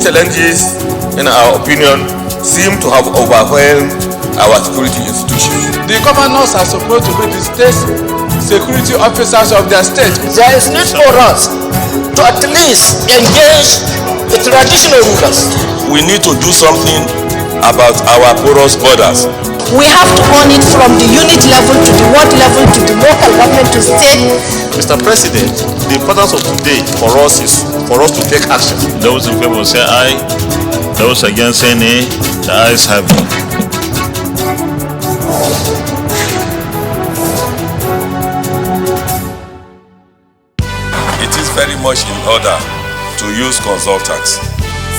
challenges, in our opinion, seem to have overwhelmed our security institutions. The governors are supposed to be the state security officers of their state. There is need for us to at least engage the traditional rulers. We need to do something about our porous borders. We have to own it from the unit level to the ward level to the local government to state. Mr. President, the importance of today for us is for us to take action. Those in favor say aye. Those against say nay. The ayes have it. It is very much in order to use consultants.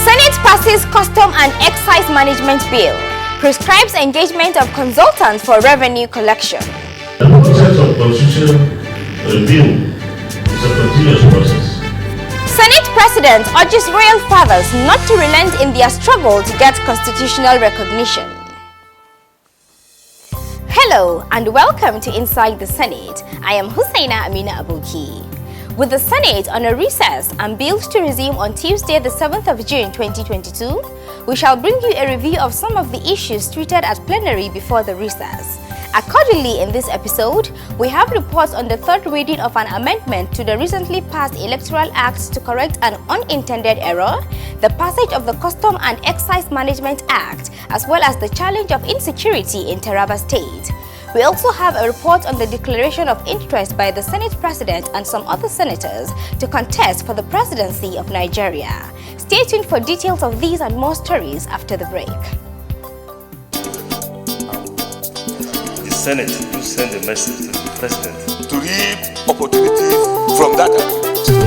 Senate passes Custom and Excise Management Bill, prescribes engagement of consultants for revenue collection. The process of constitutional review is a continuous process. Senate President urges royal fathers not to relent in their struggle to get constitutional recognition. Hello and welcome to Inside the Senate. I am Hussaina Amina Abuki. With the Senate on a recess and bills to resume on Tuesday, the 7th of June 2022, we shall bring you a review of some of the issues treated at plenary before the recess. Accordingly, in this episode, we have reports on the third reading of an amendment to the recently passed Electoral Act to correct an unintended error, the passage of the Custom and Excise Management Act, as well as the challenge of insecurity in Taraba State. We also have a report on the declaration of interest by the Senate President and some other senators to contest for the Presidency of Nigeria. Stay tuned for details of these and more stories after the break. The Senate to send a message to the President To reap opportunities from that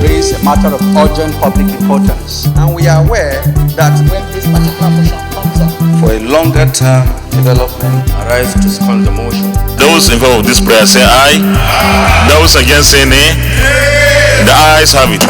Raise a matter of urgent public importance. And we are aware that when this particular motion comes up for a longer term development, Arise to second the motion. Those in favor of this prayer say aye. Those against say nay. The ayes have it.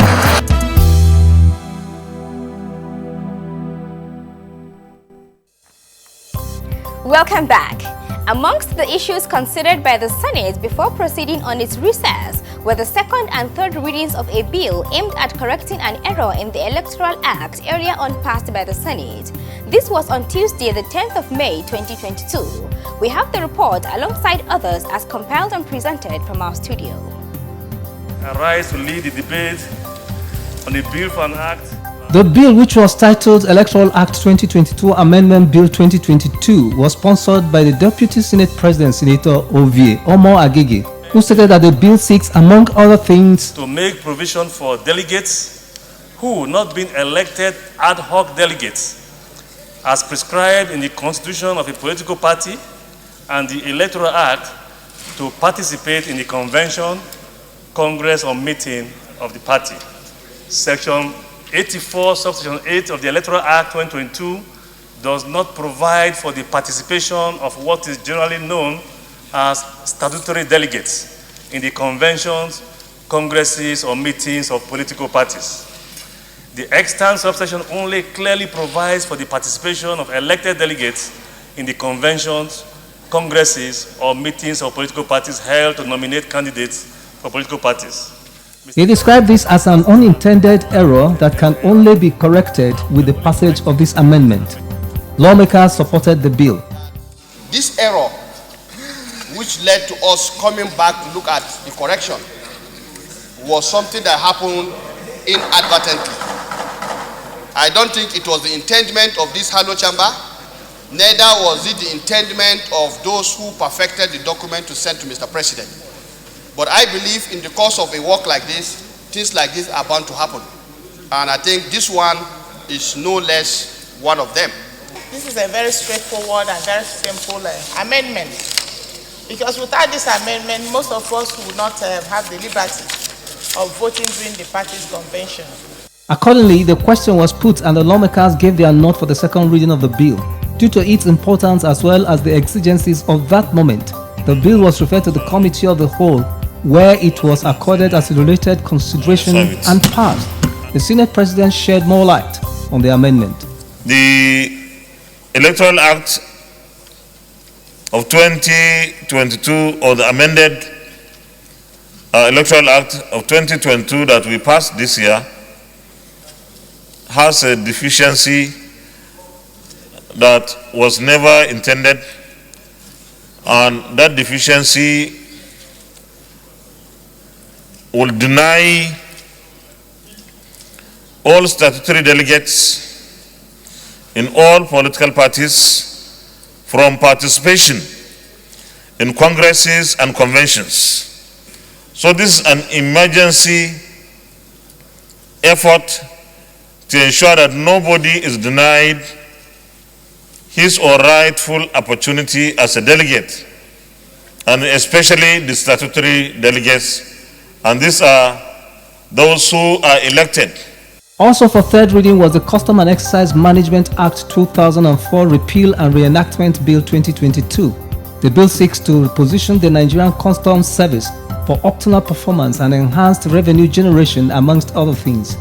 Welcome back. Amongst the issues considered by the Senate before proceeding on its recess were the second and third readings of a bill aimed at correcting an error in the Electoral Act earlier on passed by the Senate. This was on Tuesday, the 10th of May 2022. We have the report alongside others as compiled and presented from our studio. I rise to lead the debate on the bill for an act. The bill, which was titled Electoral Act 2022 Amendment Bill 2022, was sponsored by the Deputy Senate President, Senator Ovie Omo Agege, who stated that the bill seeks, among other things, To make provision for delegates who not been elected ad hoc delegates as prescribed in the constitution of a political party and the Electoral Act to participate in the convention, congress or meeting of the party. Section 84, subsection 8 of the Electoral Act 2022 does not provide for the participation of what is generally known as statutory delegates in the conventions, congresses, or meetings of political parties. The extant subsection only clearly provides for the participation of elected delegates in the conventions, congresses, or meetings of political parties held to nominate candidates for political parties. he described this as an unintended error that can only be corrected with the passage of this amendment. Lawmakers supported the bill. this error, which led to us coming back to look at the correction, was something that happened inadvertently. I don't think it was the intendment of this hollow chamber, neither was it the intendment of those who perfected the document to send to Mr. President. But I believe in the course of a work like this, things like this are bound to happen. And I think this one is no less one of them. This is a very straightforward and very simple amendment. Because without this amendment, most of us would not have the liberty of voting during the party's convention. Accordingly, the question was put and the lawmakers gave their nod for the second reading of the bill. Due to its importance as well as the exigencies of that moment, the bill was referred to the Committee of the Whole, where it was accorded as a related consideration and passed. The Senate President shed more light on the amendment. The Electoral Act of 2022, or the amended Electoral Act of 2022 that we passed this year, has a deficiency that was never intended, and that deficiency will deny all statutory delegates in all political parties from participation in congresses and conventions. So this is an emergency effort to ensure that nobody is denied his or rightful opportunity as a delegate, and especially the statutory delegates, and these are those who are elected. Also for third reading was the Custom and Excise Management Act 2004 Repeal and Reenactment Bill 2022. The bill seeks to reposition the Nigerian Customs Service for optimal performance and enhanced revenue generation, amongst other things.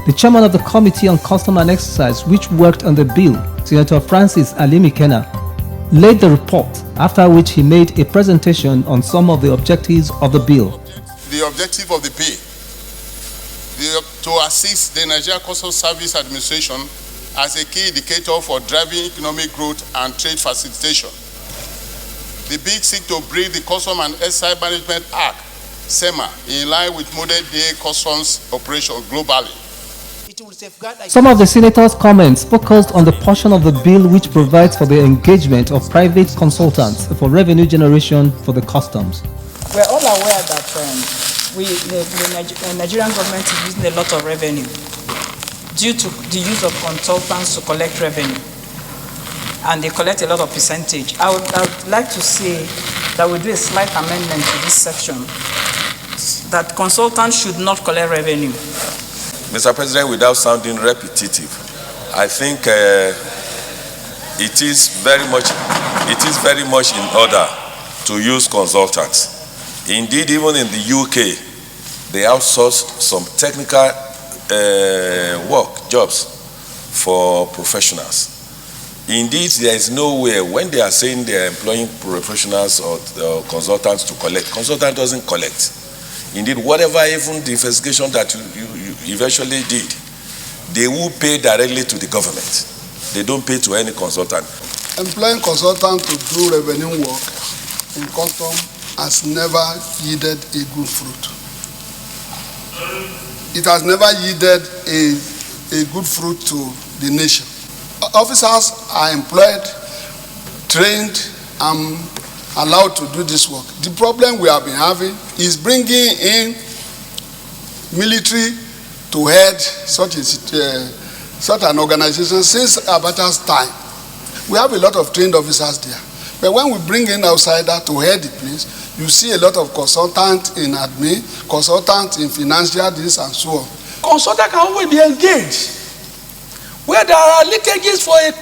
The chairman of the Committee on Custom and Excise, which worked on the bill, Senator Francis Alimikena, laid the report, after which he made a presentation on some of the objectives of the bill. The objective of the bill to assist the Nigerian Customs Service Administration as a key indicator for driving economic growth and trade facilitation. The bill seeks to bring the Custom and Excise Management Act, SEMA, in line with modern-day customs operations globally. Some of the senators' comments focused on the portion of the bill which provides for the engagement of private consultants for revenue generation for the customs. We're all aware that the Nigerian government is using a lot of revenue due to the use of consultants to collect revenue, and they collect a lot of percentage. I would like to say that we do a slight amendment to this section, that consultants should not collect revenue. Mr. President, without sounding repetitive, I think it is very much in order to use consultants. Indeed, even in the UK, they outsourced some technical jobs for professionals. Indeed, there is nowhere when they are saying they are employing professionals or consultants to collect. Consultant doesn't collect. Indeed, whatever, even the investigation that you eventually did, they will pay directly to the government. They don't pay to any consultant. Employing consultants to do revenue work in custom has never yielded a good fruit. It has never yielded a good fruit to the nation. Officers are employed, trained, and allowed to do this work. The problem we have been having is bringing in military to head such an organization. Since Abacha's time, we have a lot of trained officers there. But when we bring in outsiders to head the place, you see a lot of consultants in admin, consultants in financial this and so on. Consultants can always be engaged. Where there are leakages for an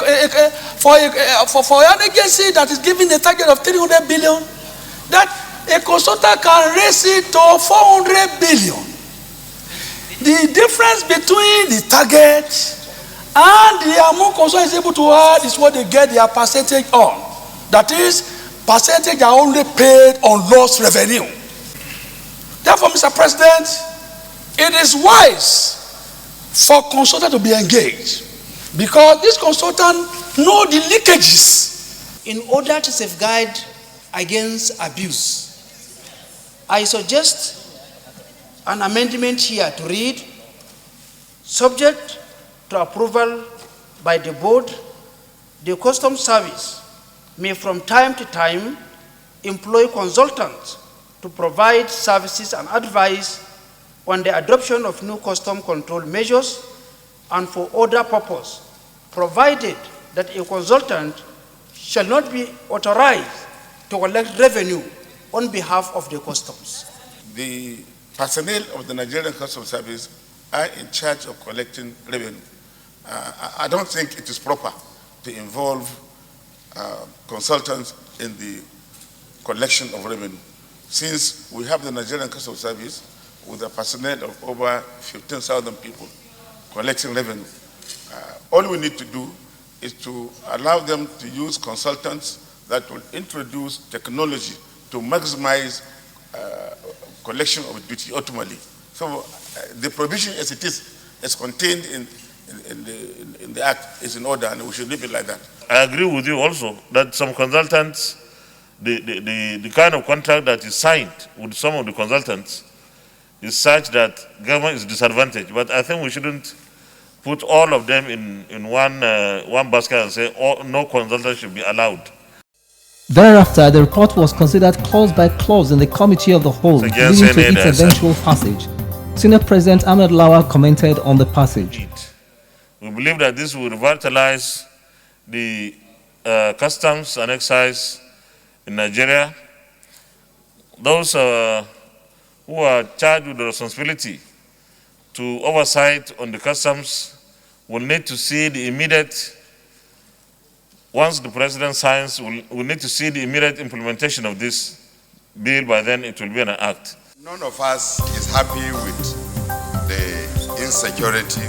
agency that is giving a target of 300 billion, that a consultant can raise it to 400 billion. The difference between the target and the amount consultant is able to add is what they get their percentage on. That is, percentage are only paid on lost revenue. Therefore, Mr. President, it is wise for consultants to be engaged, because this consultant know the leakages. In order to safeguard against abuse, I suggest an amendment here to read, subject to approval by the board, the Customs Service may from time to time employ consultants to provide services and advice on the adoption of new custom control measures and for other purpose, provided that a consultant shall not be authorized to collect revenue on behalf of the customs. The personnel of the Nigerian Customs Service are in charge of collecting revenue. I don't think it is proper to involve consultants in the collection of revenue, since we have the Nigerian Customs Service with a personnel of over 15,000 people collecting revenue. All we need to do is to allow them to use consultants that will introduce technology to maximize collection of duty ultimately. So the provision as it is contained in the act is in order, and we should leave it like that. I agree with you also that some consultants, the kind of contract that is signed with some of the consultants is such that government is disadvantaged. But I think we shouldn't put all of them in one basket and say no consultant should be allowed. Thereafter, the report was considered clause by clause in the Committee of the Whole, leading to its eventual passage. Senate President Ahmed Lawal commented on the passage. We believe that this will revitalize the customs and excise in Nigeria. Those who are charged with the responsibility to oversight on the customs will need to see the immediate, once the president signs, we'll need to see the immediate implementation of this bill. By then it will be an act. None of us is happy with the insecurity.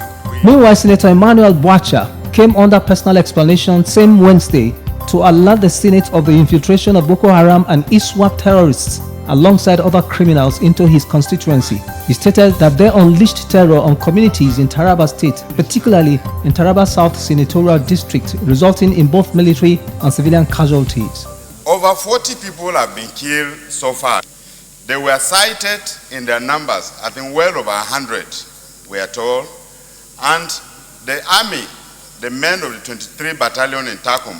Meanwhile, Senator Emmanuel Bwacha came under personal explanation same Wednesday to alert the Senate of the infiltration of Boko Haram and ISWAP terrorists alongside other criminals into his constituency. He stated that they unleashed terror on communities in Taraba State, particularly in Taraba South Senatorial District, resulting in both military and civilian casualties. Over 40 people have been killed so far. They were cited in their numbers, I think well over 100, we are told. And the army, the men of the 23 Battalion in Takum,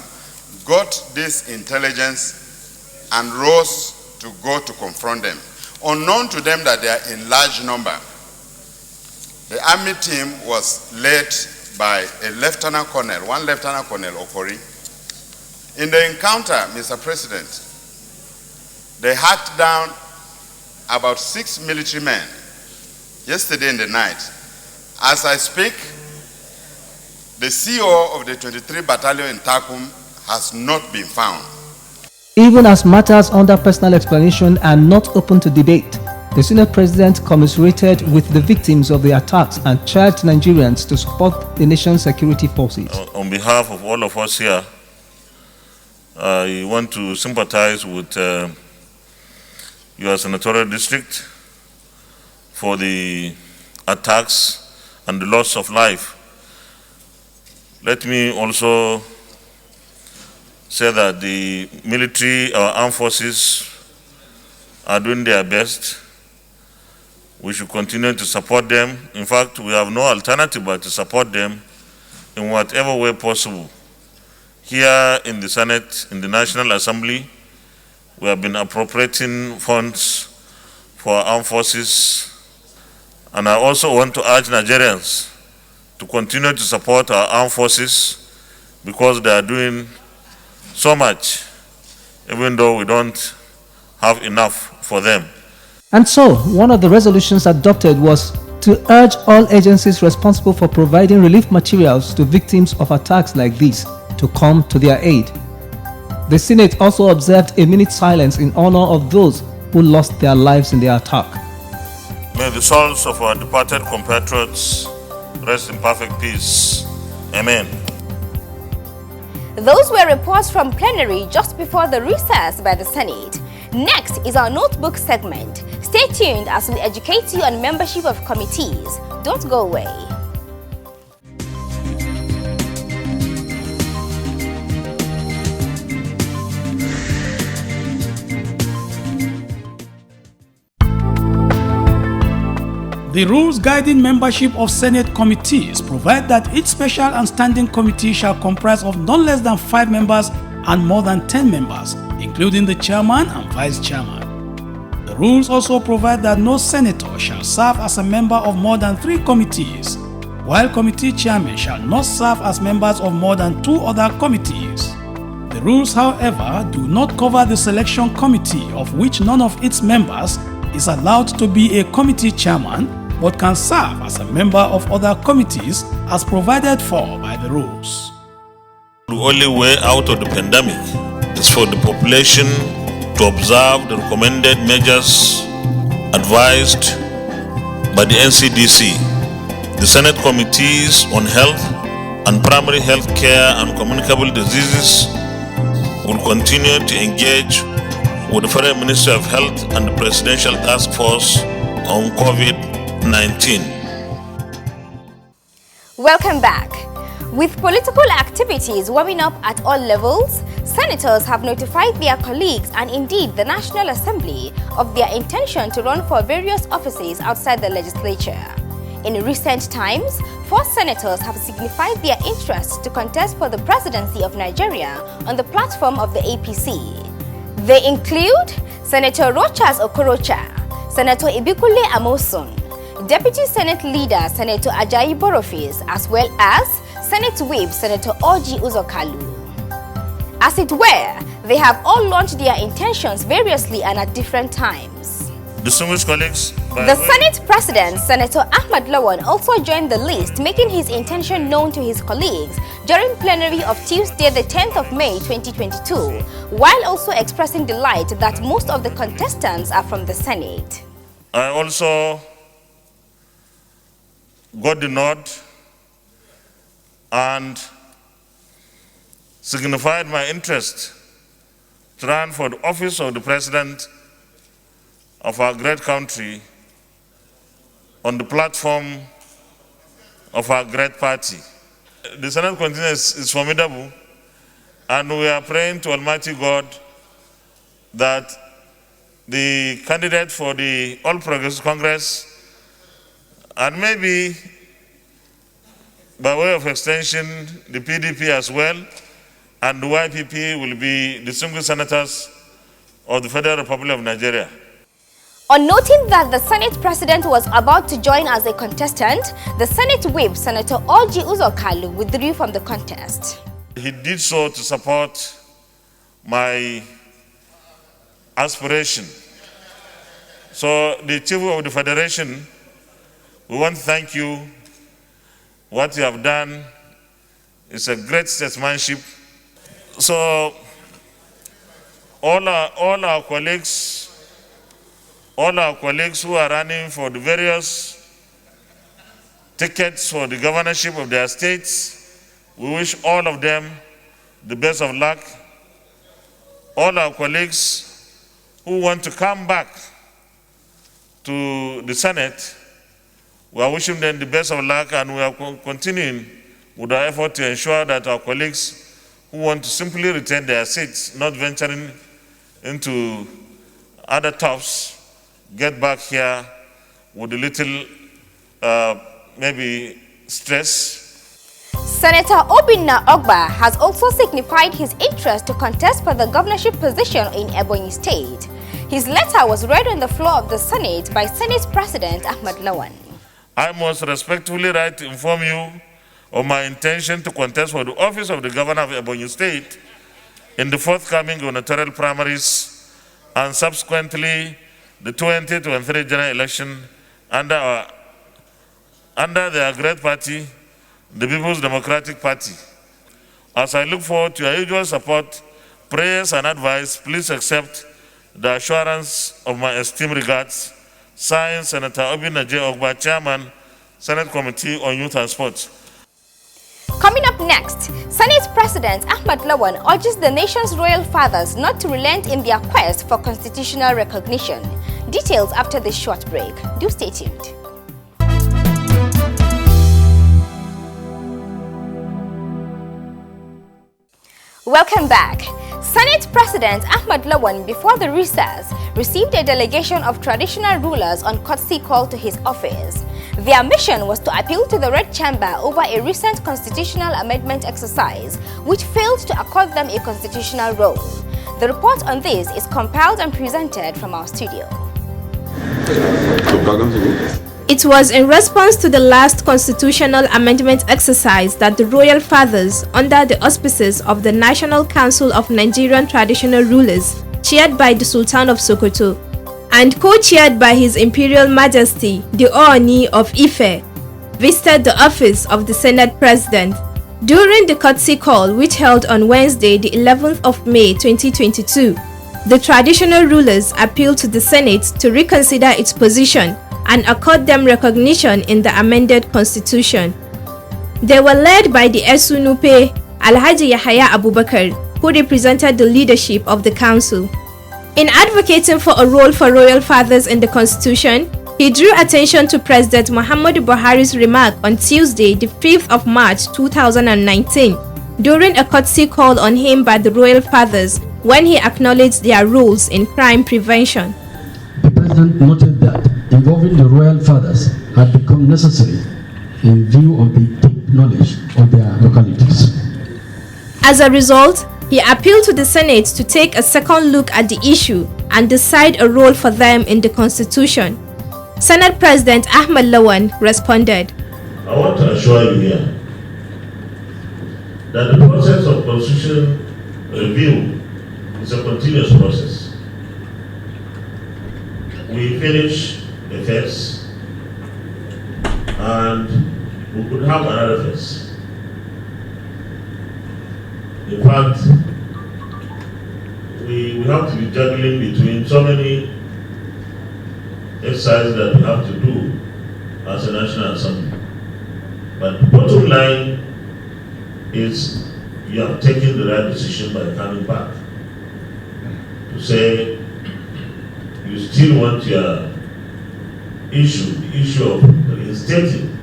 got this intelligence and rose to go to confront them. Unknown to them that they are in large number. The army team was led by a lieutenant colonel, one lieutenant colonel Okori. In the encounter, Mr. President, they hacked down about 6 military men yesterday in the night. As I speak, the CEO of the 23 Battalion in Takum has not been found. Even as matters under personal explanation are not open to debate, the Senate President commiserated with the victims of the attacks and charged Nigerians to support the nation's security forces. On behalf of all of us here, I want to sympathize with your senatorial district for the attacks and the loss of life. Let me also say that the military, our armed forces are doing their best. We should continue to support them. In fact, we have no alternative but to support them in whatever way possible. Here in the Senate, in the National Assembly, we have been appropriating funds for our armed forces. And I also want to urge Nigerians to continue to support our armed forces because they are doing so much, even though we don't have enough for them. And so, one of the resolutions adopted was to urge all agencies responsible for providing relief materials to victims of attacks like these to come to their aid. The Senate also observed a minute silence in honor of those who lost their lives in the attack. May the souls of our departed compatriots rest in perfect peace. Amen. Those were reports from plenary just before the recess by the Senate. Next is our notebook segment. Stay tuned as we educate you on membership of committees. Don't go away. The rules guiding membership of Senate committees provide that each special and standing committee shall comprise of not less than 5 members and more than 10 members, including the chairman and vice chairman. The rules also provide that no senator shall serve as a member of more than 3 committees, while committee chairmen shall not serve as members of more than 2 other committees. The rules, however, do not cover the selection committee, of which none of its members is allowed to be a committee chairman, but can serve as a member of other committees as provided for by the rules. The only way out of the pandemic is for the population to observe the recommended measures advised by the NCDC. The Senate Committees on Health and Primary Health Care and Communicable Diseases will continue to engage with the Federal Ministry of Health and the Presidential Task Force on COVID-19. Welcome back. With political activities warming up at all levels, senators have notified their colleagues and indeed the National Assembly of their intention to run for various offices outside the legislature. In recent times, 4 senators have signified their interest to contest for the Presidency of Nigeria on the platform of the APC. They include Senator Rochas Okorocha, Senator Ibikule Amosun, Deputy Senate Leader Senator Ajayi Boroface, as well as Senate Whip Senator Orji Uzokalu. As it were, they have all launched their intentions variously and at different times. Distinguished colleagues, the Senate President, Senator Ahmad Lawan, also joined the list, making his intention known to his colleagues during plenary of Tuesday, the 10th of May 2022, while also expressing delight that most of the contestants are from the Senate. I also got the nod and signified my interest to run for the office of the President of our great country on the platform of our great party. The Senate contingent is formidable, and we are praying to Almighty God that the candidate for the All Progressive Congress, and maybe by way of extension, the PDP as well, and the YPP will be distinguished senators of the Federal Republic of Nigeria. On noting that the Senate President was about to join as a contestant, the Senate Whip, Senator Orji Uzokalu, withdrew from the contest. He did so to support my aspiration. So the Chief of the Federation, we want to thank you. What you have done is a great statesmanship. So all our colleagues who are running for the various tickets for the governorship of their states, we wish all of them the best of luck. All our colleagues who want to come back to the Senate, we are wishing them the best of luck, and we are continuing with our effort to ensure that our colleagues who want to simply retain their seats, not venturing into other tops, get back here with a little, maybe, stress. Senator Obinna Ogba has also signified his interest to contest for the governorship position in Ebonyi State. His letter was read on the floor of the Senate by Senate President Ahmad Lawan. I most respectfully write to inform you of my intention to contest for the office of the governor of Ebonyi State in the forthcoming gubernatorial primaries and subsequently the 2023 general election under their great party, the People's Democratic Party. As I look forward to your usual support, prayers and advice, please accept the assurance of my esteemed regards. Signed, Senator Obinna J. Ogba, Chairman, Senate Committee on Youth and Sports. Coming up next, Senate President Ahmad Lawan urges the nation's royal fathers not to relent in their quest for constitutional recognition. Details after this short break. Do stay tuned. Welcome back. Senate President Ahmad Lawan, before the recess, received a delegation of traditional rulers on courtesy call to his office. Their mission was to appeal to the Red Chamber over a recent constitutional amendment exercise, which failed to accord them a constitutional role. The report on this is compiled and presented from our studio. It was in response to the last constitutional amendment exercise that the royal fathers, under the auspices of the National Council of Nigerian Traditional Rulers, chaired by the Sultan of Sokoto, and co-chaired by His Imperial Majesty, the Ooni of Ife, visited the office of the Senate President. During the courtesy call, which held on Wednesday, the 11th of May 2022, the traditional rulers appealed to the Senate to reconsider its position and accord them recognition in the amended constitution. They were led by the Esunupe Alhaji Yahaya Abubakar, who represented the leadership of the council. In advocating for a role for royal fathers in the constitution, He drew attention to President Muhammadu Buhari's remark on Tuesday, the 5th of March 2019, during a courtesy call on him by the royal fathers when he acknowledged their roles in crime prevention. The President noted that involving the royal fathers had become necessary in view of the deep knowledge of their localities. As a result, he appealed to the Senate to take a second look at the issue and decide a role for them in the Constitution. Senate President Ahmed Lawan responded, I want to assure you here that the process of Constitution review is a continuous process. We finish a phase and we could have another phase. In fact, we have to be juggling between so many exercises that we have to do as a National Assembly. But the bottom line is you have taken the right decision by coming back to say you still want your issue, the issue of reinstating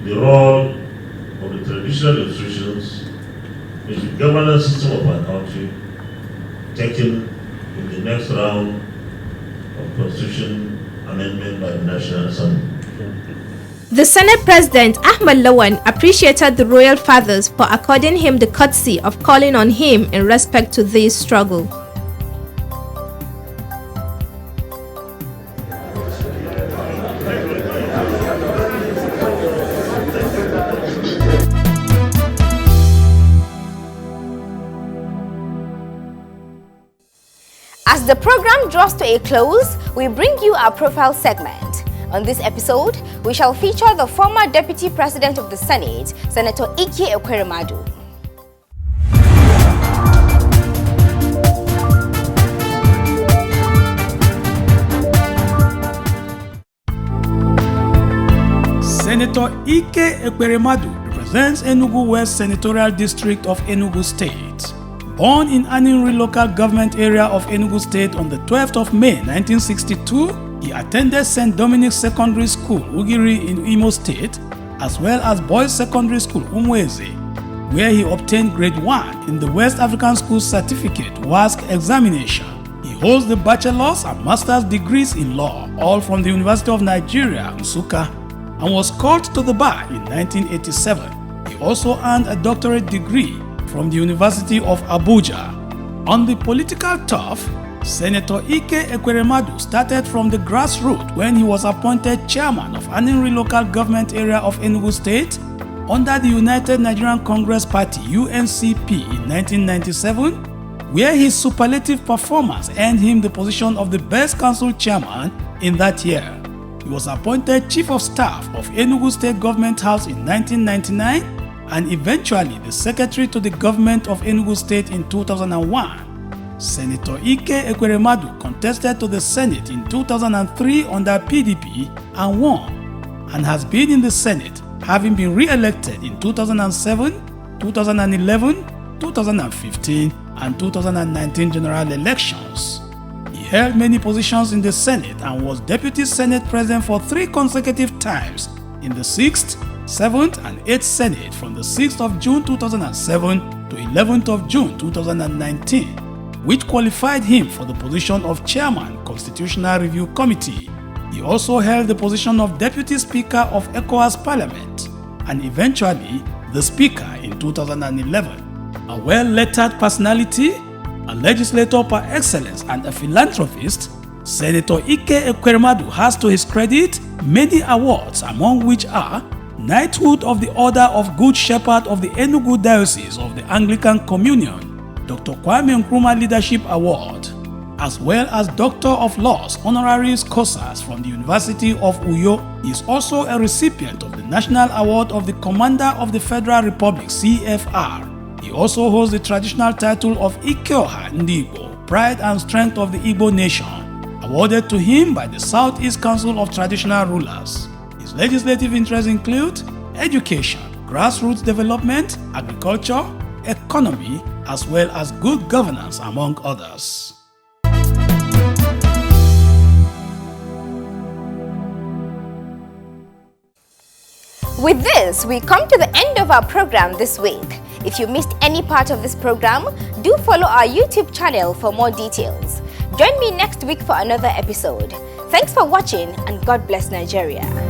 the role of the traditional institutions in the governance system of our country, taken in the next round of Constitution amendment by the National Assembly. The Senate President Ahmed Lawan appreciated the royal fathers for according him the courtesy of calling on him in respect to this struggle. As the program draws to a close, we bring you our profile segment. On this episode, we shall feature the former Deputy President of the Senate, Senator Ike Ekweremadu. Senator Ike Ekweremadu represents Enugu West Senatorial District of Enugu State. Born in Aninri local government area of Enugu State on the 12th of May 1962, he attended St. Dominic's Secondary School, Ugiri in Imo State, as well as Boys Secondary School, Umweze, where he obtained grade 1 in the West African School Certificate WASC examination. He holds the bachelor's and master's degrees in law, all from the University of Nigeria, Nsukka, and was called to the bar in 1987. He also earned a doctorate degree from the University of Abuja. On the political turf, Senator Ike Ekweremadu started from the grassroots when he was appointed chairman of Aninri local government area of Enugu State under the United Nigerian Congress Party UNCP in 1997, where his superlative performance earned him the position of the best council chairman in that year. He was appointed chief of staff of Enugu State Government House in 1999 and eventually the secretary to the government of Enugu State in 2001. Senator Ike Ekweremadu contested to the Senate in 2003 under PDP and won, and has been in the Senate, having been re-elected in 2007, 2011, 2015, and 2019 general elections. He held many positions in the Senate and was Deputy Senate President for 3 consecutive times in the 6th, 7th, and 8th Senate from the 6th of June 2007 to 11th of June 2019. Which qualified him for the position of Chairman, Constitutional Review Committee. He also held the position of Deputy Speaker of ECOWAS Parliament and eventually the Speaker in 2011. A well-lettered personality, a legislator par excellence and a philanthropist, Senator Ike Ekweremadu has to his credit many awards, among which are Knighthood of the Order of Good Shepherd of the Enugu Diocese of the Anglican Communion, Dr. Kwame Nkrumah Leadership Award, as well as Doctor of Laws Honoris Causa from the University of Uyo. He is also a recipient of the National Award of the Commander of the Federal Republic CFR. He also holds the traditional title of Ikeoha Ndigbo, Pride and Strength of the Igbo Nation, awarded to him by the Southeast Council of Traditional Rulers. His legislative interests include education, grassroots development, agriculture, economy, as well as good governance, among others. With this, we come to the end of our program this week. If you missed any part of this program, do follow our YouTube channel for more details. Join me next week for another episode. Thanks for watching, and God bless Nigeria.